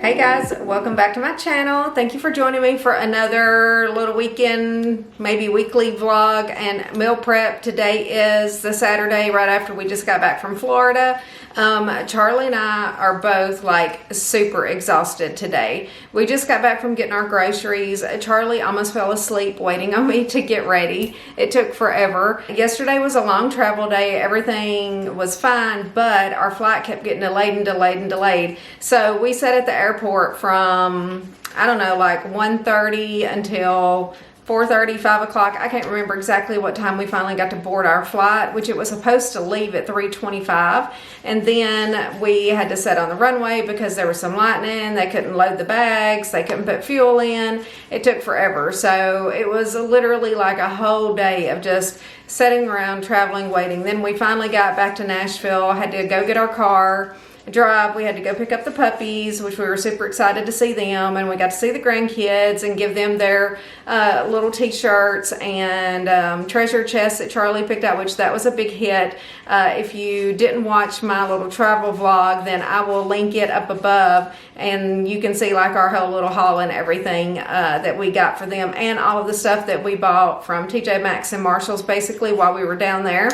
Hey guys, welcome back to my channel. Thank you for joining me for another little weekend, maybe weekly vlog and meal prep. Today is the Saturday right after we just got back from Florida. Charlie and I are both like super exhausted today. We just got back from getting our groceries. Charlie almost fell asleep waiting on me to get ready. It took forever. Yesterday was a long travel day. Everything was fine, but our flight kept getting delayed and delayed and delayed. So we sat at the airport from, I don't know, like 1:30 until 4:30, 5 o'clock. I can't remember exactly what time we finally got to board our flight, which it was supposed to leave at 3:25. And then we had to sit on the runway because there was some lightning. They couldn't load the bags. They couldn't put fuel in. It took forever. So it was literally like a whole day of just sitting around, traveling, waiting. Then we finally got back to Nashville, had to go get our car, drive. We had to go pick up the puppies, which we were super excited to see them, and we got to see the grandkids and give them their little t-shirts and treasure chests that Charlie picked out, which that was a big hit. If you didn't watch my little travel vlog, then I will link it up above, and you can see like our whole little haul and everything that we got for them, and all of the stuff that we bought from TJ Maxx and Marshall's basically while we were down there.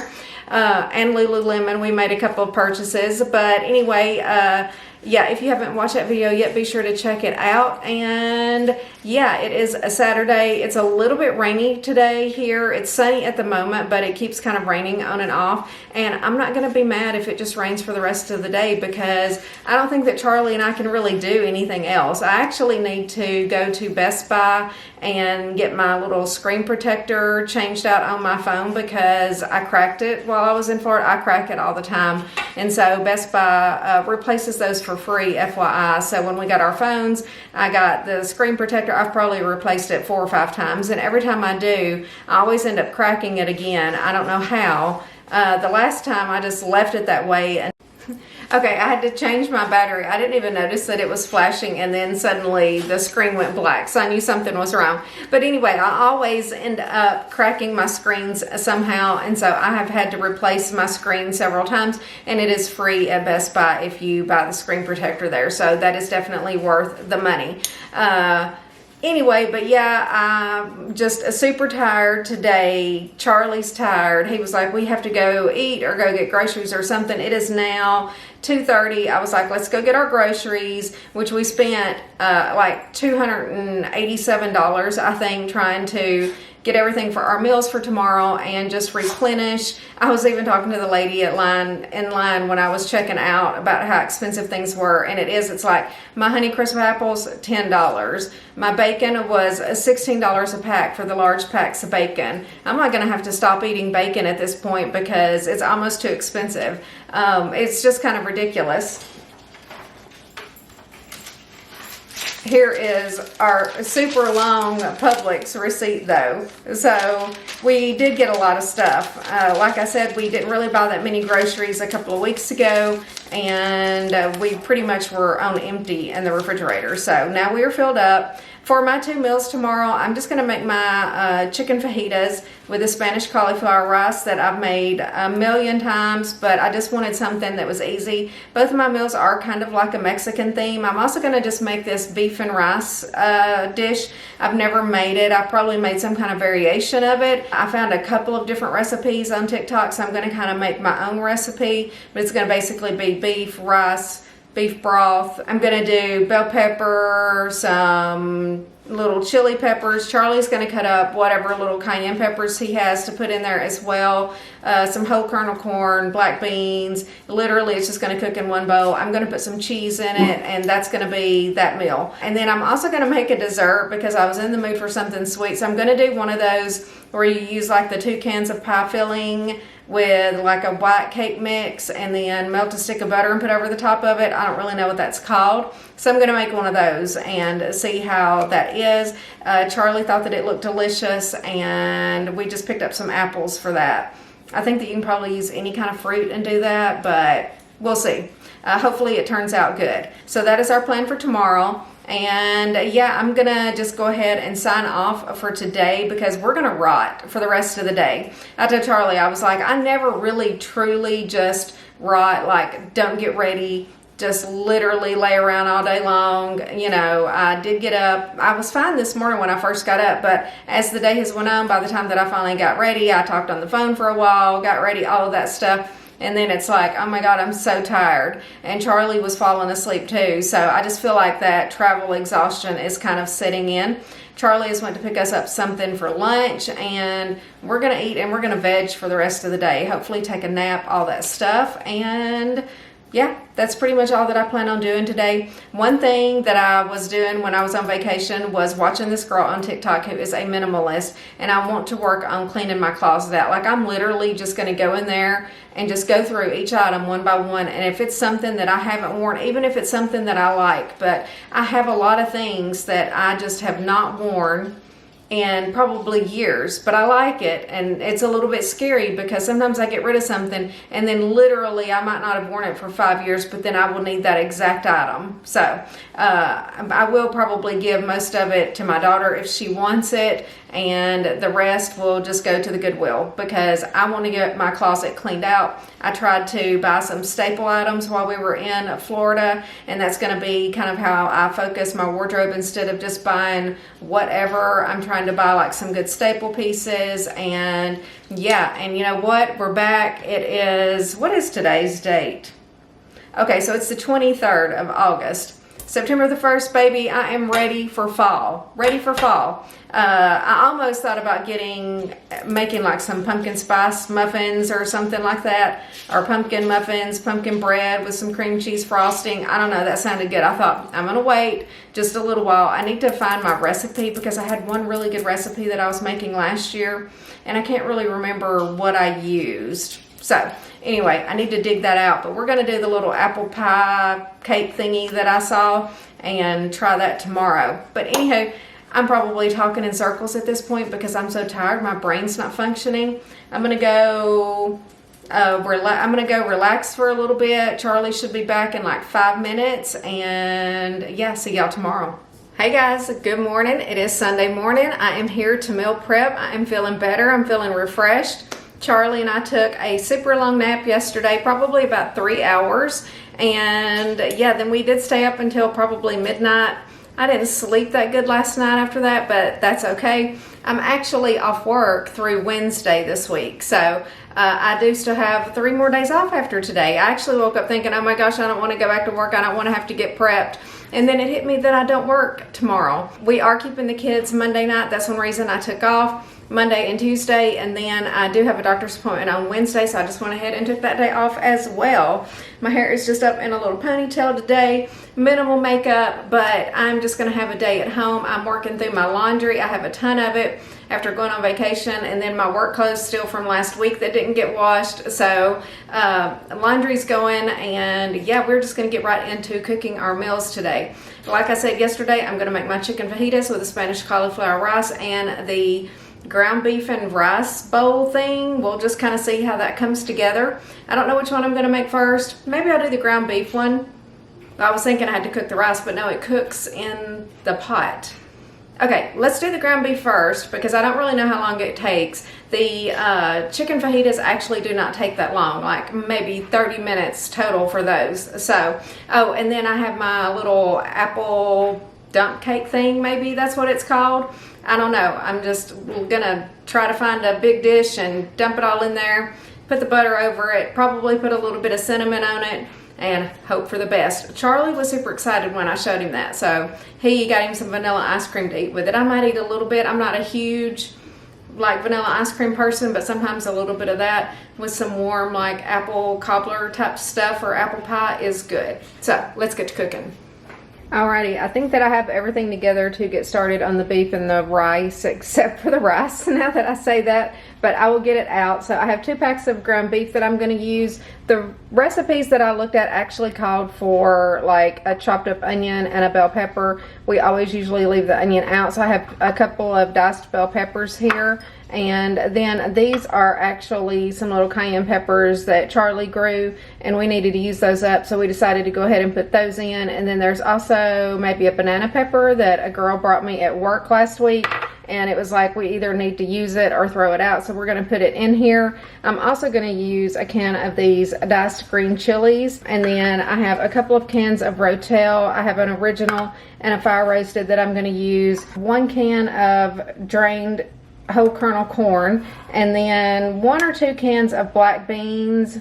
And Lululemon, we made a couple of purchases. But anyway, yeah, if you haven't watched that video yet, be sure to check it out. And yeah, it is a Saturday. It's a little bit rainy today here. It's sunny at the moment, but it keeps kind of raining on and off. And I'm not going to be mad if it just rains for the rest of the day, because I don't think that Charlie and I can really do anything else. I actually need to go to Best Buy and get my little screen protector changed out on my phone because I cracked it while I was in Florida. I crack it all the time. And so Best Buy replaces those for free, FYI. So when we got our phones, I got the screen protector. I've probably replaced it 4 or 5 times. And every time I do, I always end up cracking it again. I don't know how. The last time I just left it that way. And okay, I had to change my battery. I didn't even notice that it was flashing, and then suddenly the screen went black, so I knew something was wrong. But anyway, I always end up cracking my screens somehow, and so I have had to replace my screen several times, and it is free at Best Buy if you buy the screen protector there, so that is definitely worth the money. Anyway, but yeah, I'm just super tired today. Charlie's tired. He was like, we have to go eat or go get groceries or something. It is now 2:30. I was like, let's go get our groceries, which we spent like $287, I think, trying to get everything for our meals for tomorrow and just replenish. I was even talking to the lady in line when I was checking out about how expensive things were, and it's like my Honeycrisp apples, $10. My bacon was $16 a pack for the large packs of bacon. I'm not gonna have to stop eating bacon at this point because it's almost too expensive. It's just kind of ridiculous. Here is our super long Publix receipt though. So we did get a lot of stuff. Like I said, we didn't really buy that many groceries a couple of weeks ago, and we pretty much were on empty in the refrigerator. So now we are filled up. For my 2 meals tomorrow, I'm just going to make my chicken fajitas with the Spanish cauliflower rice that I've made a million times, but I just wanted something that was easy. Both of my meals are kind of like a Mexican theme. I'm also going to just make this beef and rice dish. I've never made it. I've probably made some kind of variation of it. I found a couple of different recipes on TikTok, so I'm going to kind of make my own recipe, but it's going to basically be beef, rice, beef broth. I'm gonna do bell pepper, some little chili peppers. Charlie's gonna cut up whatever little cayenne peppers he has to put in there as well. Some whole kernel corn, black beans. Literally, it's just gonna cook in one bowl. I'm gonna put some cheese in it, and that's gonna be that meal. And then I'm also gonna make a dessert because I was in the mood for something sweet. So I'm gonna do one of those where you use like the 2 cans of pie filling with like a white cake mix and then melt a stick of butter and put over the top of it. I don't really know what that's called. So I'm going to make one of those and see how that is. Charlie thought that it looked delicious, and we just picked up some apples for that. I think that you can probably use any kind of fruit and do that, but we'll see. Hopefully it turns out good. So that is our plan for tomorrow. And yeah, I'm gonna just go ahead and sign off for today because we're gonna rot for the rest of the day. I told Charlie, I was like, I never really truly just rot, like don't get ready just literally lay around all day long. You know, I did get up. I was fine this morning when I first got up, but as the day has went on, by the time that I finally got ready, I talked on the phone for a while, got ready, all of that stuff. And then it's like, oh my God, I'm so tired. And Charlie was falling asleep too. So I just feel like that travel exhaustion is kind of setting in. Charlie has went to pick us up something for lunch, and we're going to eat and we're going to veg for the rest of the day. Hopefully take a nap, all that stuff. And yeah, that's pretty much all that I plan on doing today. One thing that I was doing when I was on vacation was watching this girl on TikTok who is a minimalist, and I want to work on cleaning my closet out. Like, I'm literally just going to go in there and just go through each item one by one, and if it's something that I haven't worn, even if it's something that I like, but I have a lot of things that I just have not worn in probably years, but I like it, and it's a little bit scary because sometimes I get rid of something and then literally I might not have worn it for 5 years, but then I will need that exact item. So I will probably give most of it to my daughter if she wants it, and the rest will just go to the Goodwill because I want to get my closet cleaned out. I tried to buy some staple items while we were in Florida, and that's going to be kind of how I focus my wardrobe instead of just buying whatever. I'm trying to buy like some good staple pieces. And yeah, and you know what? We're back. It is, what is today's date? Okay, so it's the 23rd of August. September the 1st, baby, I am ready for fall. Ready for fall. I almost thought about making like some pumpkin spice muffins or something like that, or pumpkin muffins, pumpkin bread with some cream cheese frosting. I don't know, that sounded good. I thought, I'm gonna wait just a little while. I need to find my recipe because I had one really good recipe that I was making last year, and I can't really remember what I used. So anyway, I need to dig that out, but we're going to do the little apple pie cake thingy that I saw and try that tomorrow. But anyhow, I'm probably talking in circles at this point because I'm so tired. My brain's not functioning. I'm going to go relax for a little bit. Charlie should be back in like 5 minutes, and yeah, see y'all tomorrow. Hey guys, good morning. It is Sunday morning. I am here to meal prep. I am feeling better. I'm feeling refreshed. Charlie and I took a super long nap yesterday, probably about 3 hours. And yeah, then we did stay up until probably midnight. I didn't sleep that good last night after that, but that's okay. I'm actually off work through Wednesday this week. So I do still have 3 more days off after today. I actually woke up thinking, oh my gosh, I don't want to go back to work. I don't want to have to get prepped. And then it hit me that I don't work tomorrow. We are keeping the kids Monday night. That's one reason I took off Monday and Tuesday, and then I do have a doctor's appointment on Wednesday, so I just went ahead and took that day off as well. My hair is just up in a little ponytail today, minimal makeup, but I'm just going to have a day at home. I'm working through my laundry. I have a ton of it after going on vacation, and then my work clothes still from last week that didn't get washed. So laundry's going, and yeah, we're just going to get right into cooking our meals today. Like I said yesterday, I'm going to make my chicken fajitas with the Spanish cauliflower rice and the ground beef and rice bowl thing. We'll just kind of see how that comes together. I don't know which one I'm going to make first. Maybe I'll do the ground beef one. I was thinking I had to cook the rice, but no, it cooks in the pot. Okay, let's do the ground beef first because I don't really know how long it takes. The chicken fajitas actually do not take that long, like maybe 30 minutes total for those. So, oh, and then I have my little apple dump cake thing, maybe that's what it's called. I don't know. I'm just gonna try to find a big dish and dump it all in there, put the butter over it, probably put a little bit of cinnamon on it, and hope for the best. Charlie was super excited when I showed him that, so he got him some vanilla ice cream to eat with it. I might eat a little bit. I'm not a huge like vanilla ice cream person, but sometimes a little bit of that with some warm like apple cobbler type stuff or apple pie is good. So let's get to cooking. Alrighty, I think that I have everything together to get started on the beef and the rice, except for the rice now that I say that, but I will get it out. So I have 2 packs of ground beef that I'm going to use. The recipes that I looked at actually called for like a chopped up onion and a bell pepper. We always usually leave the onion out, so I have a couple of diced bell peppers here. And then these are actually some little cayenne peppers that Charlie grew, and we needed to use those up, so we decided to go ahead and put those in. And then there's also maybe a banana pepper that a girl brought me at work last week, and it was like we either need to use it or throw it out, so we're going to put it in here. I'm also going to use a can of these diced green chilies, and then I have a couple of cans of Rotel. I have an original and a fire roasted that I'm going to use, 1 can of drained whole kernel corn, and then 1 or 2 cans of black beans.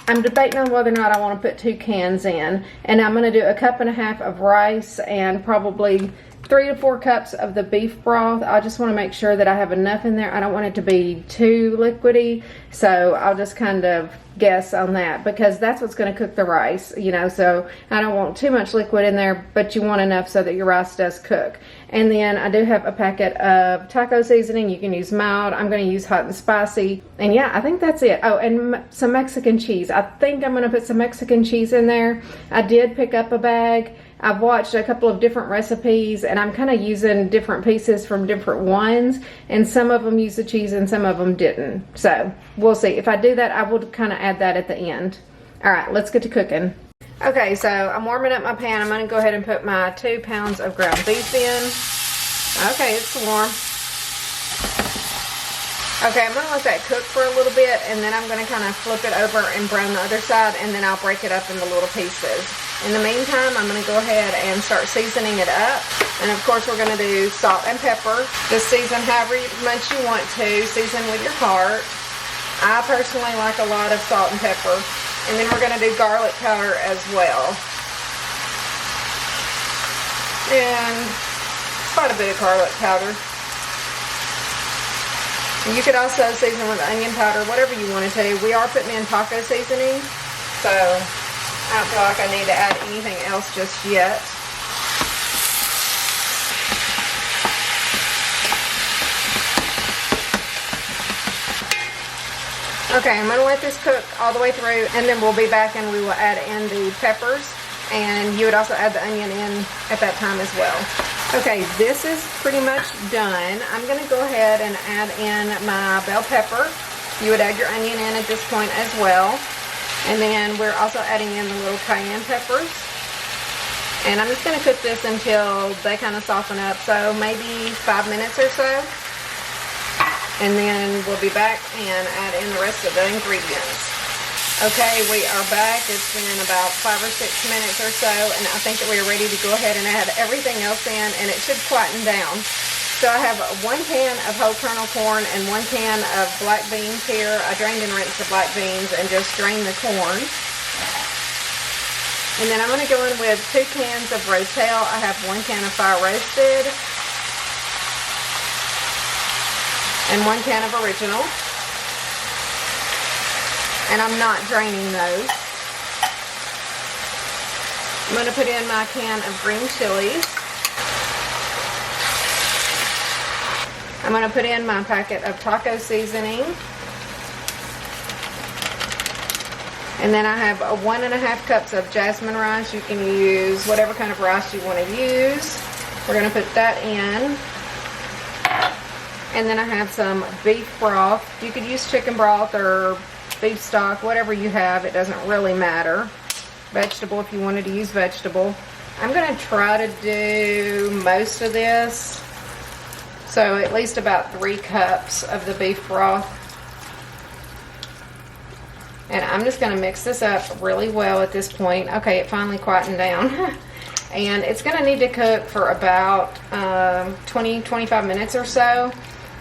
I'm debating on whether or not I want to put 2 cans in, and I'm going to do a 1.5 cups of rice and probably 3 to 4 cups of the beef broth. I just want to make sure that I have enough in there. I don't want it to be too liquidy, so I'll just kind of guess on that, because that's what's going to cook the rice, you know, so I don't want too much liquid in there, but you want enough so that your rice does cook. And then I do have a packet of taco seasoning. You can use mild. I'm going to use hot and spicy. And yeah, I think that's it. Oh, and some Mexican cheese. I think I'm going to put some Mexican cheese in there. I did pick up a bag. I've watched a couple of different recipes, and I'm kind of using different pieces from different ones, and some of them use the cheese and some of them didn't. So we'll see. If I do that, I will kind of add that at the end. All right, let's get to cooking. Okay, so I'm warming up my pan. I'm going to go ahead and put my 2 pounds of ground beef in. Okay, it's warm. Okay, I'm going to let that cook for a little bit, and then I'm going to kind of flip it over and brown the other side, and then I'll break it up into little pieces. In the meantime, I'm going to go ahead and start seasoning it up. And of course, we're going to do salt and pepper. Just season however much you want to. Season with your heart. I personally like a lot of salt and pepper. And then we're going to do garlic powder as well. And quite a bit of garlic powder. And you could also season with onion powder, whatever you want to. We are putting in taco seasoning, so I don't feel like I need to add anything else just yet. Okay, I'm going to let this cook all the way through, and then we'll be back and we will add in the peppers, and you would also add the onion in at that time as well. Okay, this is pretty much done. I'm going to go ahead and add in my bell pepper. You would add your onion in at this point as well. And then we're also adding in the little cayenne peppers. And I'm just going to cook this until they kind of soften up, so maybe 5 minutes or so. And then we'll be back and add in the rest of the ingredients. Okay, we are back. It's been about 5 or 6 minutes or so, and I think that we are ready to go ahead and add everything else in, and it should quieten down. So I have 1 can of whole kernel corn and 1 can of black beans here. I drained and rinsed the black beans and just drained the corn. And then I'm going to go in with 2 cans of Rotel. I have 1 can of fire roasted and 1 can of original. And I'm not draining those. I'm going to put in my can of green chilies. I'm going to put in my packet of taco seasoning. And then I have 1.5 cups of jasmine rice. You can use whatever kind of rice you want to use. We're going to put that in. And then I have some beef broth. You could use chicken broth or beef stock, whatever you have, it doesn't really matter. Vegetable if you wanted to use vegetable. I'm going to try to do most of this, so at least about 3 cups of the beef broth. And I'm just going to mix this up really well at this point. Okay, it finally quietened down. And it's going to need to cook for about 20-25 minutes or so.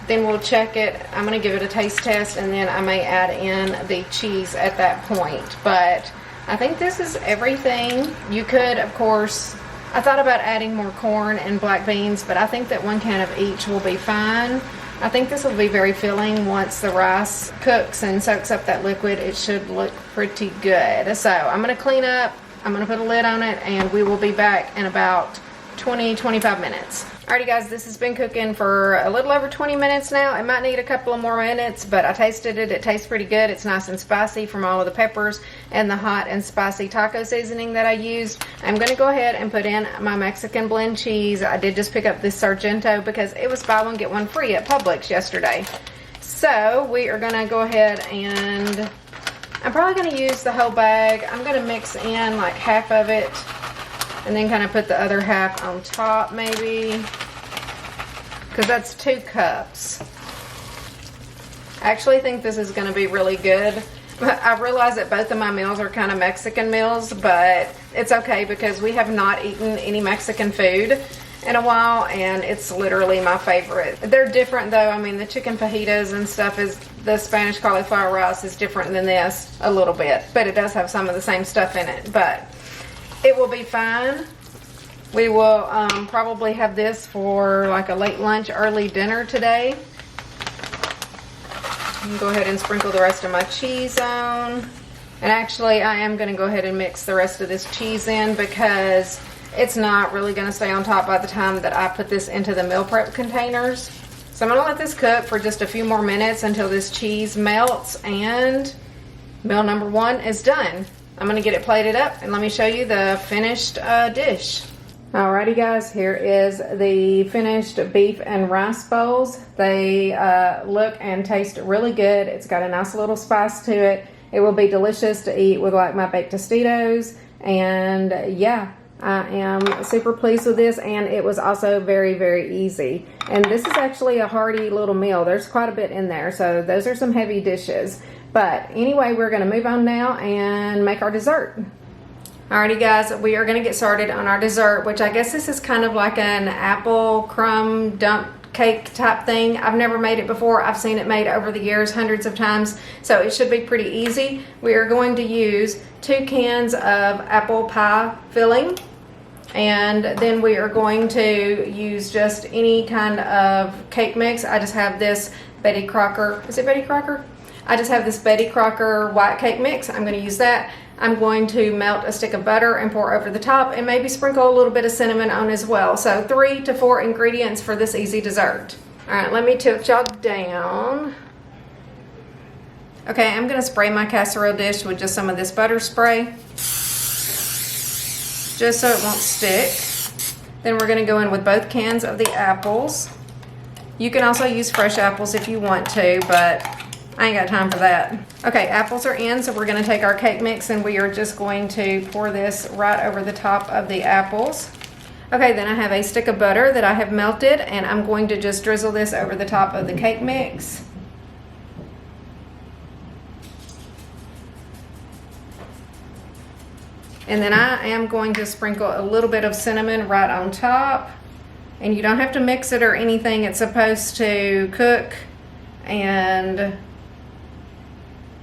Then we'll check it. I'm going to give it a taste test, and then I may add in the cheese at that point. But I think this is everything. You could, of course, I thought about adding more corn and black beans, but I think that 1 can of each will be fine. I think this will be very filling once the rice cooks and soaks up that liquid. It should look pretty good. So I'm going to clean up. I'm going to put a lid on it, and we will be back in about 20-25 minutes. Alrighty guys, this has been cooking for a little over 20 minutes now. It might need a couple of more minutes, but I tasted it. It tastes pretty good. It's nice and spicy from all of the peppers and the hot and spicy taco seasoning that I used. I'm going to go ahead and put in my Mexican blend cheese. I did just pick up this Sargento because it was buy one get one free at Publix yesterday. So we are going to go ahead and I'm probably going to use the whole bag. I'm going to mix in like half of it, and then kind of put the other half on top maybe. because that's 2 cups. I actually think this is going to be really good. I realize that both of my meals are kind of Mexican meals, but it's okay because we have not eaten any Mexican food in a while, and it's literally my favorite. They're different though. I mean, the chicken fajitas and stuff is, the Spanish cauliflower rice is different than this a little bit, but it does have some of the same stuff in it, but it will be fine. We will probably have this for like a late lunch, early dinner today. Go ahead and sprinkle the rest of my cheese on. And actually, I am going to go ahead and mix the rest of this cheese in because it's not really going to stay on top by the time that I put this into the meal prep containers. So I'm going to let this cook for just a few more minutes until this cheese melts and meal number 1 is done. I'm going to get it plated up and let me show you the finished dish. Alrighty guys, here is the finished beef and rice bowls. They look and taste really good. It's got a nice little spice to it. It will be delicious to eat with like my baked Tostitos. And yeah, I am super pleased with this, and it was also very, very easy. And this is actually a hearty little meal. There's quite a bit in there, so those are some heavy dishes. But anyway, we're going to move on now and make our dessert. Alrighty guys, we are going to get started on our dessert, which I guess this is kind of like an apple crumb dump cake type thing. I've never made it before. I've seen it made over the years hundreds of times, so it should be pretty easy. We are going to use 2 cans of apple pie filling, and then we are going to use just any kind of cake mix. I just have this Betty Crocker, is it Betty Crocker? I just have this Betty Crocker white cake mix. I'm going to use that. I'm going to melt a stick of butter and pour over the top, and maybe sprinkle a little bit of cinnamon on as well. So 3 to 4 ingredients for this easy dessert. All right, let me tilt y'all down. Okay, I'm going to spray my casserole dish with just some of this butter spray, just so it won't stick. Then we're going to go in with both cans of the apples. You can also use fresh apples if you want to, but I ain't got time for that. Okay, apples are in, so we're going to take our cake mix and we are just going to pour this right over the top of the apples. Okay, then I have a stick of butter that I have melted, and I'm going to just drizzle this over the top of the cake mix. And then I am going to sprinkle a little bit of cinnamon right on top. And you don't have to mix it or anything. It's supposed to cook and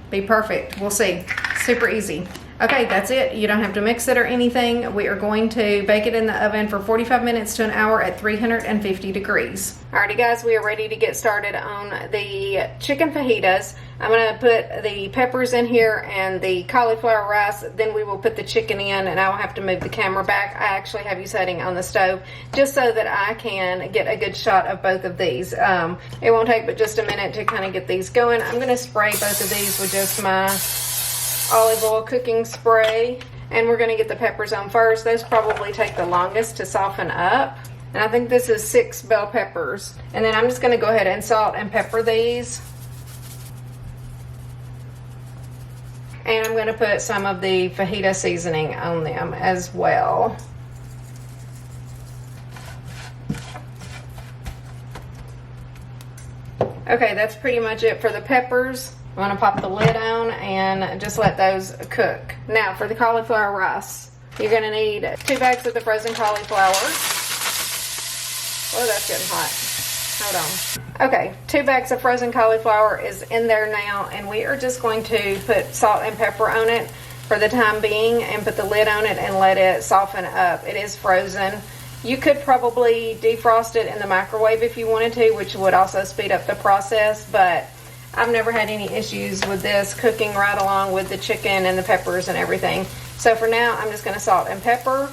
be perfect. We'll see. Super easy. Okay, that's it. You don't have to mix it or anything. We are going to bake it in the oven for 45 minutes to an hour at 350 degrees. Alrighty guys, we are ready to get started on the chicken fajitas. I'm going to put the peppers in here and the cauliflower rice. Then we will put the chicken in, and I will have to move the camera back. I actually have you setting on the stove just so that I can get a good shot of both of these. It won't take but just a minute to kind of get these going. I'm going to spray both of these with just my olive oil cooking spray, and we're going to get the peppers on first. Those probably take the longest to soften up, and I think this is 6 bell peppers. And then I'm just going to go ahead and salt and pepper these. And I'm going to put some of the fajita seasoning on them as well. Okay, that's pretty much it for the peppers. I'm going to pop the lid on and just let those cook. Now for the cauliflower rice, you're going to need 2 bags of the frozen cauliflower. Oh, that's getting hot. Hold on. Okay, 2 bags of frozen cauliflower is in there now, and we are just going to put salt and pepper on it for the time being and put the lid on it and let it soften up. It is frozen. You could probably defrost it in the microwave if you wanted to, which would also speed up the process, but I've never had any issues with this cooking right along with the chicken and the peppers and everything. So for now, I'm just going to salt and pepper.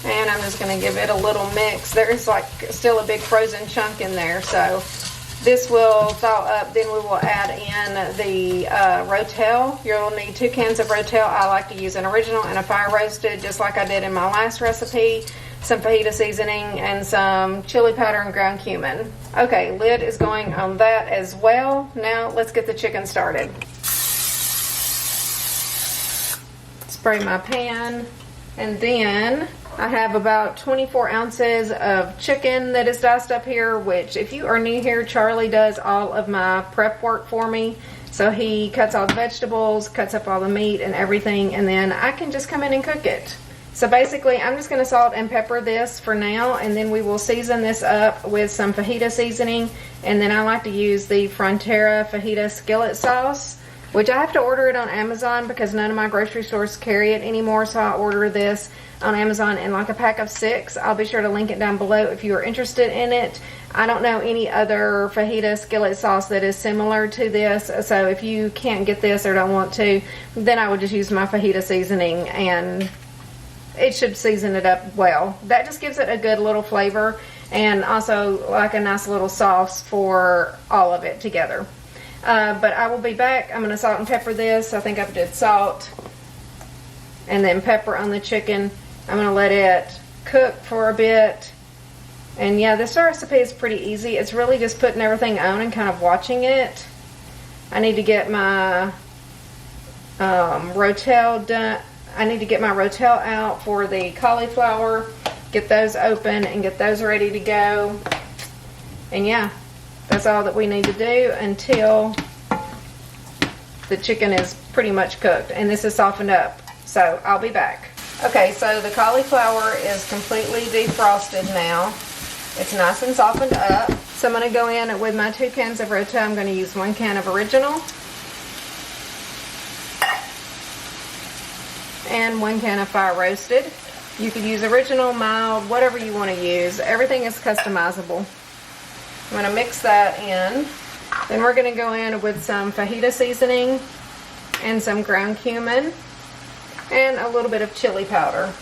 And I'm just going to give it a little mix. There's like still a big frozen chunk in there, so this will thaw up. Then we will add in the rotel. You'll need 2 cans of rotel. I like to use an original and a fire roasted, just like I did in my last recipe. Some fajita seasoning and some chili powder and ground cumin. Okay, lid is going on that as well. Now let's get the chicken started. Spray my pan, and then I have about 24 ounces of chicken that is diced up here, which if you are new here, Charlie does all of my prep work for me. So he cuts all the vegetables, cuts up all the meat and everything, and then I can just come in and cook it. So basically, I'm just going to salt and pepper this for now, and then we will season this up with some fajita seasoning. And then I like to use the Frontera fajita skillet sauce, which I have to order it on Amazon because none of my grocery stores carry it anymore. So I order this on Amazon in like a pack of 6. I'll be sure to link it down below if you are interested in it. I don't know any other fajita skillet sauce that is similar to this. So if you can't get this or don't want to, then I would just use my fajita seasoning, and it should season it up well. That just gives it a good little flavor, and also like a nice little sauce for all of it together. But I will be back. I'm going to salt and pepper this. I think I did salt and then pepper on the chicken. I'm going to let it cook for a bit. And yeah, this recipe is pretty easy. It's really just putting everything on and kind of watching it. I need to get my rotel done. I need to get my rotel out for the cauliflower, get those open and get those ready to go. And yeah, that's all that we need to do until the chicken is pretty much cooked and this is softened up. So I'll be back. Okay, so the cauliflower is completely defrosted now. It's nice and softened up. So I'm going to go in with my 2 cans of rotel. I'm going to use 1 can of original and 1 can of fire roasted. You could use original, mild, whatever you want to use. Everything is customizable. I'm going to mix that in. Then we're going to go in with some fajita seasoning and some ground cumin and a little bit of chili powder.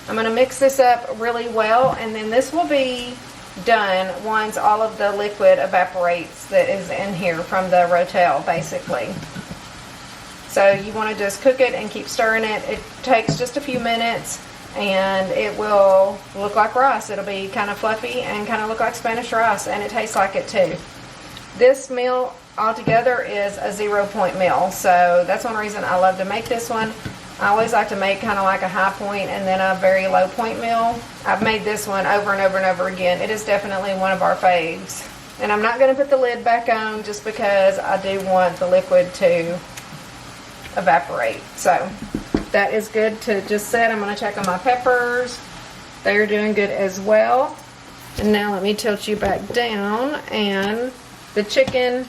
I'm going to mix this up really well, and then this will be done once all of the liquid evaporates that is in here from the rotel, basically. So you want to just cook it and keep stirring it. It takes just a few minutes and it will look like rice. It'll be kind of fluffy and kind of look like Spanish rice, and it tastes like it too. This meal altogether is a 0-point meal, so that's one reason I love to make this one. I always like to make kind of like a high point and then a very low point meal. I've made this one over and over and over again. It is definitely one of our faves. And I'm not going to put the lid back on just because I do want the liquid to evaporate. So that is good to just set. I'm going to check on my peppers. They're doing good as well. And now let me tilt you back down, and the chicken,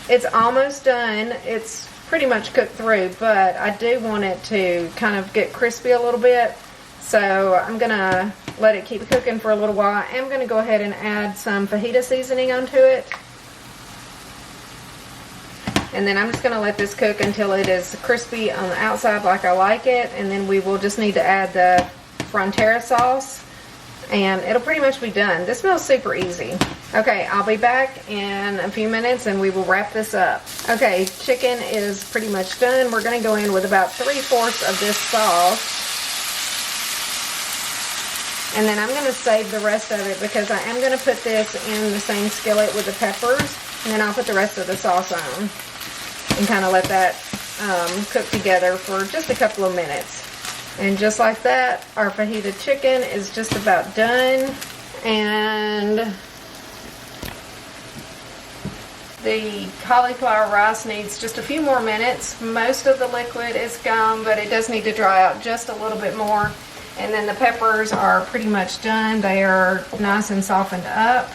it's almost done. It's pretty much cooked through, but I do want it to kind of get crispy a little bit. So I'm going to let it keep cooking for a little while. I am going to go ahead and add some fajita seasoning onto it. And then I'm just going to let this cook until it is crispy on the outside like I like it. And then we will just need to add the Frontera sauce, and it'll pretty much be done. This smells super easy. Okay, I'll be back in a few minutes and we will wrap this up. Okay, chicken is pretty much done. We're going to go in with about 3/4 of this sauce. And then I'm going to save the rest of it because I am going to put this in the same skillet with the peppers. And then I'll put the rest of the sauce on and kind of let that cook together for just a couple of minutes. And just like that, our fajita chicken is just about done. And the cauliflower rice needs just a few more minutes. Most of the liquid is gone, but it does need to dry out just a little bit more. And then the peppers are pretty much done. They are nice and softened up.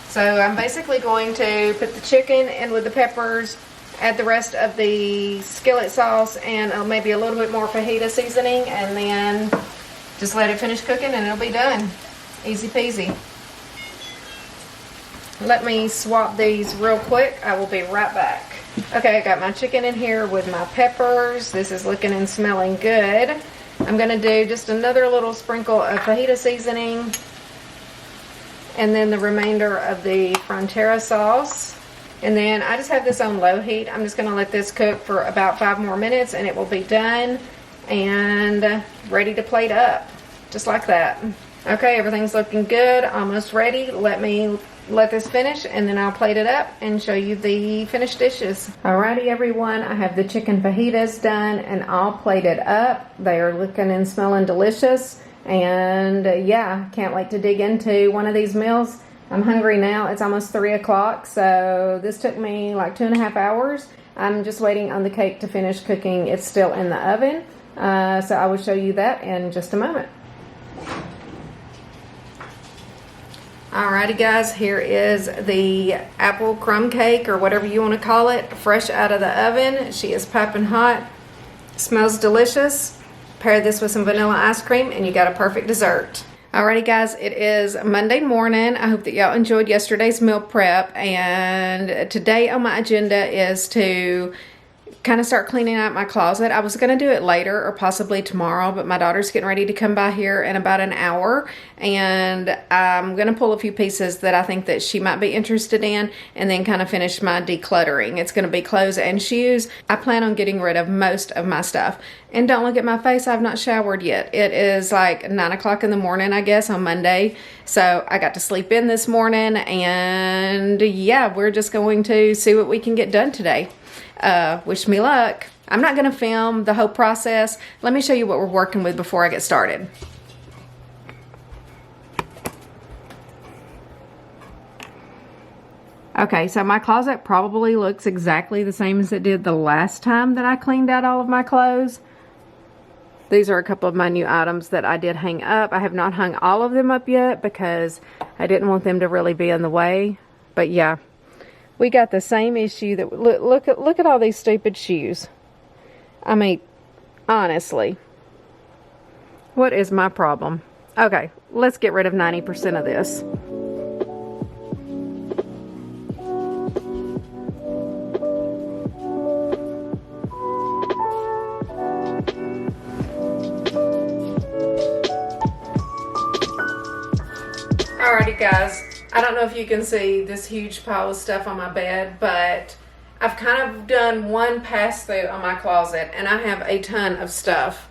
So I'm basically going to put the chicken in with the peppers, add the rest of the skillet sauce and maybe a little bit more fajita seasoning, and then just let it finish cooking and it'll be done. Easy peasy. Let me swap these real quick. I will be right back. Okay, I got my chicken in here with my peppers. This is looking and smelling good. I'm going to do just another little sprinkle of fajita seasoning and then the remainder of the Frontera sauce. And then I just have this on low heat. I'm just going to let this cook for about 5 more minutes and it will be done and ready to plate up. Just like that. Okay, everything's looking good, almost ready. Let me let this finish and then I'll plate it up and show you the finished dishes. Alrighty everyone, I have the chicken fajitas done and all plated up. They are looking and smelling delicious, and yeah, can't wait to dig into one of these meals. I'm hungry now. It's almost 3 o'clock, so this took me like 2.5 hours. I'm just waiting on the cake to finish cooking. It's still in the oven, so I will show you that in just a moment. Alrighty guys, here is the apple crumb cake, or whatever you want to call it, fresh out of the oven. She is piping hot. Smells delicious. Pair this with some vanilla ice cream and you got a perfect dessert. Alrighty guys, it is Monday morning. I hope that y'all enjoyed yesterday's meal prep, and today on my agenda is to kind of start cleaning out my closet. I was going to do it later or possibly tomorrow, but my daughter's getting ready to come by here in about an hour, and I'm going to pull a few pieces that I think that she might be interested in, and then kind of finish my decluttering. It's going to be clothes and shoes. I plan on getting rid of most of my stuff. And don't look at my face, I've not showered yet. It is like 9 o'clock in the morning, I guess, on Monday. So I got to sleep in this morning, and yeah, we're just going to see what we can get done today. Wish me luck. I'm not going to film the whole process. Let me show you what we're working with before I get started. Okay, so my closet probably looks exactly the same as it did the last time that I cleaned out all of my clothes. These are a couple of my new items that I did hang up. I have not hung all of them up yet because I didn't want them to really be in the way. But yeah, we got the same issue. That look at all these stupid shoes. I mean, honestly, what is my problem? Okay, let's get rid of 90% of this. Alrighty guys, I don't know if you can see this huge pile of stuff on my bed, but I've kind of done one pass through on my closet and I have a ton of stuff.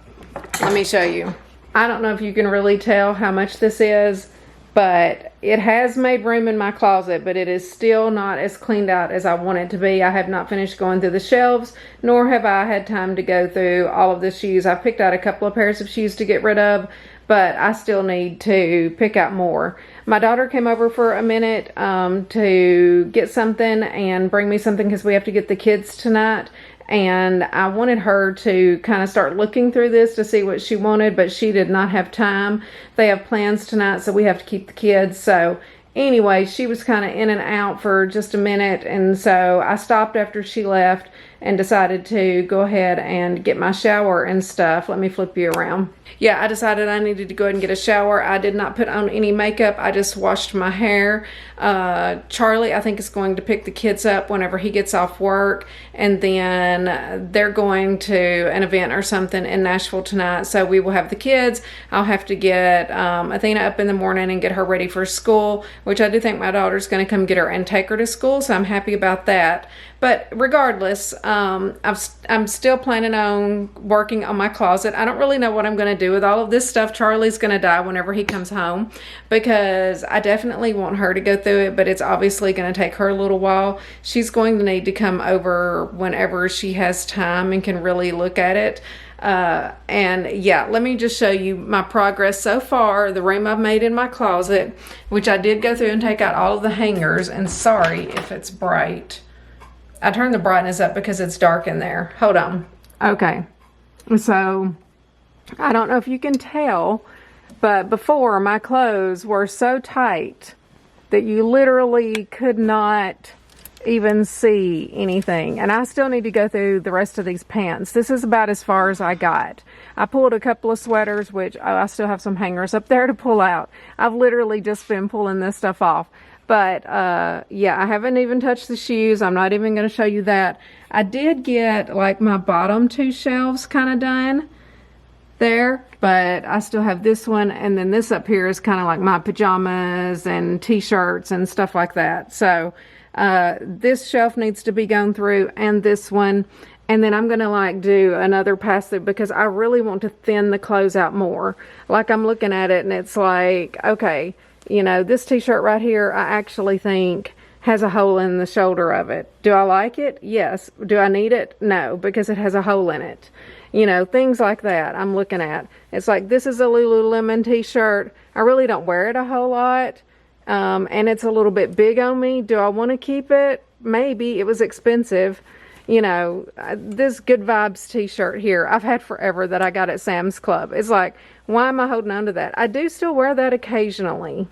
Let me show you. I don't know if you can really tell how much this is, but it has made room in my closet, but it is still not as cleaned out as I want it to be. I have not finished going through the shelves, nor have I had time to go through all of the shoes. I picked out a couple of pairs of shoes to get rid of, but I still need to pick out more. My daughter came over for a minute to get something and bring me something because we have to get the kids tonight. And I wanted her to kind of start looking through this to see what she wanted, but she did not have time. They have plans tonight, so we have to keep the kids. So anyway, she was kind of in and out for just a minute, and so I stopped after she left and decided to go ahead and get my shower and stuff. Let me flip you around. Yeah, I decided I needed to go ahead and get a shower. I did not put on any makeup. I just washed my hair. Charlie, I think, is going to pick the kids up whenever he gets off work, and then they're going to an event or something in Nashville tonight, so we will have the kids. I'll have to get Athena up in the morning and get her ready for school, which I do think my daughter's going to come get her and take her to school, so I'm happy about that. But regardless, I'm still planning on working on my closet. I don't really know what I'm going to do with all of this stuff. Charlie's going to die whenever he comes home because I definitely want her to go through it, but it's obviously going to take her a little while. She's going to need to come over whenever she has time and can really look at it. And yeah, let me just show you my progress so far, the room I've made in my closet, which I did go through and take out all of the hangers. And sorry if it's bright. I turned the brightness up because it's dark in there. Hold on. Okay. So I don't know if you can tell, but before my clothes were so tight that you literally could not even see anything. And I still need to go through the rest of these pants. This is about as far as I got. I pulled a couple of sweaters, which I still have some hangers up there to pull out. I've literally just been pulling this stuff off. But yeah, I haven't even touched the shoes. I'm not even going to show you that. I did get like my bottom two shelves kind of done there, but I still have this one, and then this up here is kind of like my pajamas and t-shirts and stuff like that. So this shelf needs to be gone through, and this one, and then I'm gonna like do another pass through because I really want to thin the clothes out more. Like I'm looking at it and it's like, okay, You know, this t-shirt right here, I actually think has a hole in the shoulder of it. Do I like it? Yes. Do I need it? No, because it has a hole in it. You know, things like that I'm looking at. It's like, this is a Lululemon t-shirt. I really don't wear it a whole lot. And it's a little bit big on me. Do I want to keep it? Maybe. It was expensive. You know, this Good Vibes t-shirt here, I've had forever, that I got at Sam's Club. It's like, why am I holding on to that? I do still wear that occasionally.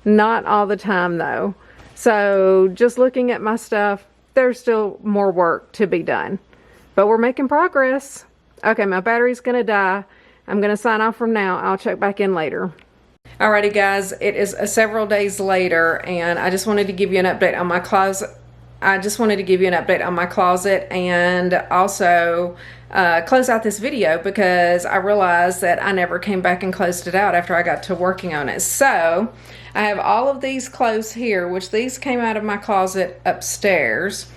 Not all the time though. So just looking at my stuff, there's still more work to be done. But we're making progress. Okay, my battery's gonna die. I'm gonna sign off from now. I'll check back in later. Alrighty guys, it is several days later, and I just wanted to give you an update on my closet. And also close out this video because I realized that I never came back and closed it out after I got to working on it. So I have all of these clothes here, which these came out of my closet upstairs.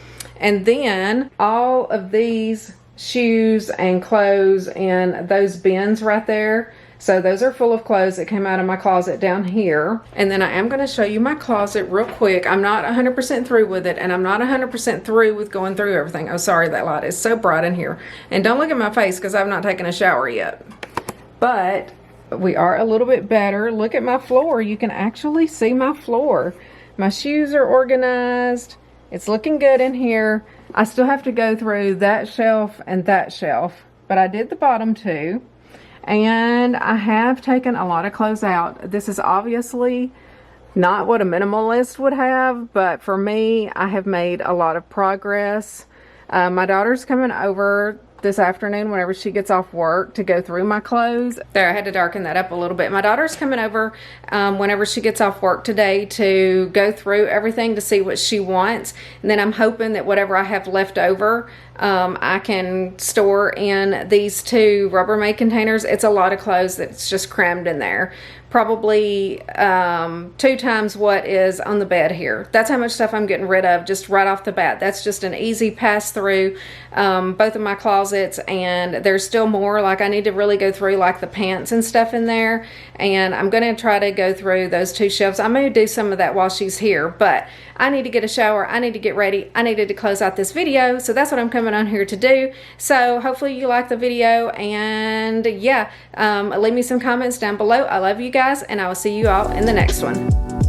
And then all of these shoes and clothes in those bins right there. So those are full of clothes that came out of my closet down here. And then I am going to show you my closet real quick. I'm not 100% through with it, and I'm not 100% through with going through everything. Oh, sorry, that light is so bright in here. And don't look at my face because I've not taken a shower yet. But we are a little bit better. Look at my floor. You can actually see my floor. My shoes are organized. It's looking good in here. I still have to go through that shelf and that shelf, but I did the bottom two. And I have taken a lot of clothes out. This is obviously not what a minimalist would have, but for me, I have made a lot of progress. My daughter's coming over this afternoon whenever she gets off work to go through my clothes. There, I had to darken that up a little bit. My daughter's coming over whenever she gets off work today to go through everything to see what she wants. And then I'm hoping that whatever I have left over, I can store in these two Rubbermaid containers. It's a lot of clothes that's just crammed in there. Probably 2 times what is on the bed here. That's how much stuff I'm getting rid of just right off the bat. That's just an easy pass through both of my closets, and there's still more. Like, I need to really go through like the pants and stuff in there, and I'm going to try to go through those 2 shelves. I may do some of that while she's here, but I need to get a shower. I need to get ready. I needed to close out this video, so that's what I'm coming on here to do. So hopefully you like the video, and yeah, leave me some comments down below. I love you guys, and I will see you all in the next one.